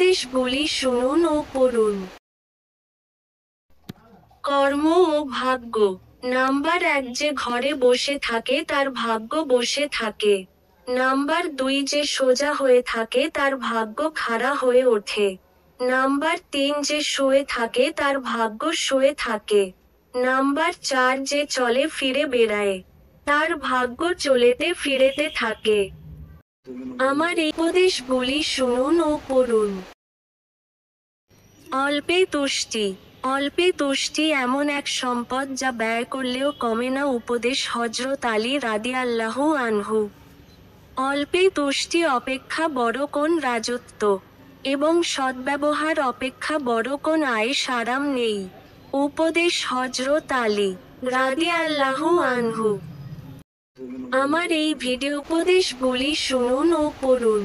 উপদেশগুলি শুনুন ও পড়ুন। কর্ম ও ভাগ্য। নাম্বার 1, যে ঘরে বসে থাকে তার ভাগ্য বসে থাকে। নাম্বার 2, যে সোজা হয়ে থাকে তার ভাগ্য খাড়া হয়ে ওঠে। নাম্বার 3, যে শুয়ে থাকে তার ভাগ্য শুয়ে থাকে। নাম্বার 4, যে চলে ফিরে বেড়ায় তার ভাগ্য চলেতে ফিরেতে থাকে। আমার এই উপদেশগুলি শুনুন ও পড়ুন। অল্পে তুষ্টি। অল্পে তুষ্টি এমন এক সম্পদ যা ব্যয় করলেও কমে না। উপদেশ হযরত আলী রাদিয়াল্লাহু আনহু। অল্পে তুষ্টি অপেক্ষা বড় কোন রাজত্ব এবং সদ্ব্যবহার অপেক্ষা বড় কোন আয়েশ আরাম নেই। উপদেশ হযরত আলী রাদিয়াল্লাহু আনহু। আমার এই ভিডিও উপদেশগুলি শুনুন ও পড়ুন।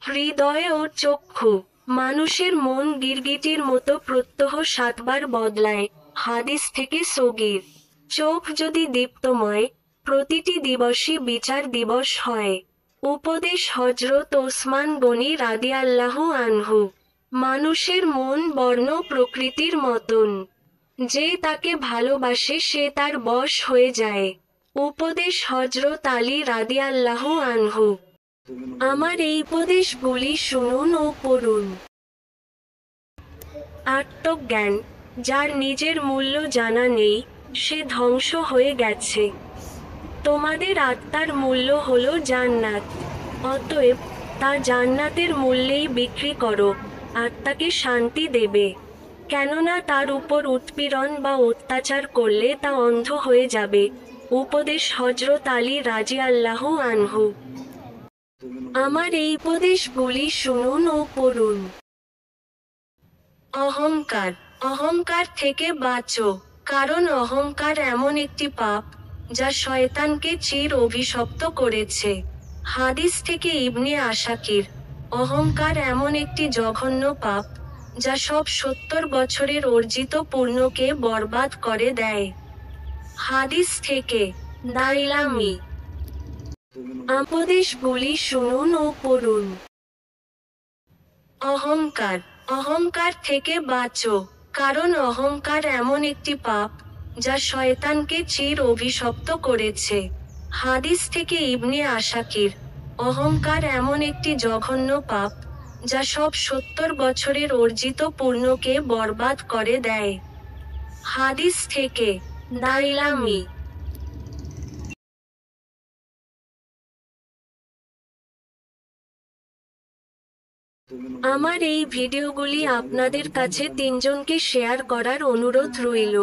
হৃদয় ও চক্ষু। মানুষের মন গিরগিটির মতো প্রত্যহ 7 বার বদলায়। হাদিস থেকে সগীর। চোখ যদি দীপ্তময়, প্রতিটি দিবসই বিচার দিবস হয়। উপদেশ হযরত ওসমান গনি রাদিয়াল্লাহু আনহু। মানুষের মন বর্ণ প্রকৃতির মতন। যে তাকে ভালোবাসে সে তার বশ হয়ে যায়। উপদেশ হযরত আলী রাদিয়াল্লাহু আনহু। আমার এই উপদেশগুলি শুনুন ও পড়ুন। আত্মজ্ঞান। যার নিজের মূল্য জানা নেই, সে ধ্বংস হয়ে গেছে। তোমাদের আত্মার মূল্য হলো জান্নাত। অতএব, তা জান্নাতের মূল্যেই বিক্রি করো, আত্মাকে শান্তি দেবে। কেননা তার উপর উৎপীড়ন বা অত্যাচার করলে তা অন্ধ হয়ে যাবে। উপদেশ হযরত আলী রাদিয়াল্লাহু আনহু। আমার এই উপদেশগুলি শুনুন ও পড়ুন। অহংকার। অহংকার থেকে বাঁচো, কারণ অহংকার এমন একটি পাপ যা শয়তানকে চির অভিশপ্ত করেছে। হাদিস থেকে ইবনে আসাকির। অহংকার এমন একটি জঘন্য পাপ যা সব 70 বছরের অর্জিত পুণ্যকে বরবাদ করে দেয়। হাদিস থেকে দাইলামি। উপদেশগুলি শুনুন ও পড়ুন। অহংকার। অহংকার থেকে বাঁচো, কারণ অহংকার এমন একটি পাপ যা শয়তানকে চির অভিশপ্ত করেছে। হাদিস থেকে ইবনে আসাকির। অহংকার এমন একটি জঘন্য পাপ যা সব 70 বছরের অর্জিত পুণ্যকে বরবাদ করে দেয়। হাদিস থেকে দাইলামি। আমার এই ভিডিওগুলি আপনাদের কাছে 3 জনকে শেয়ার করার অনুরোধ রইল।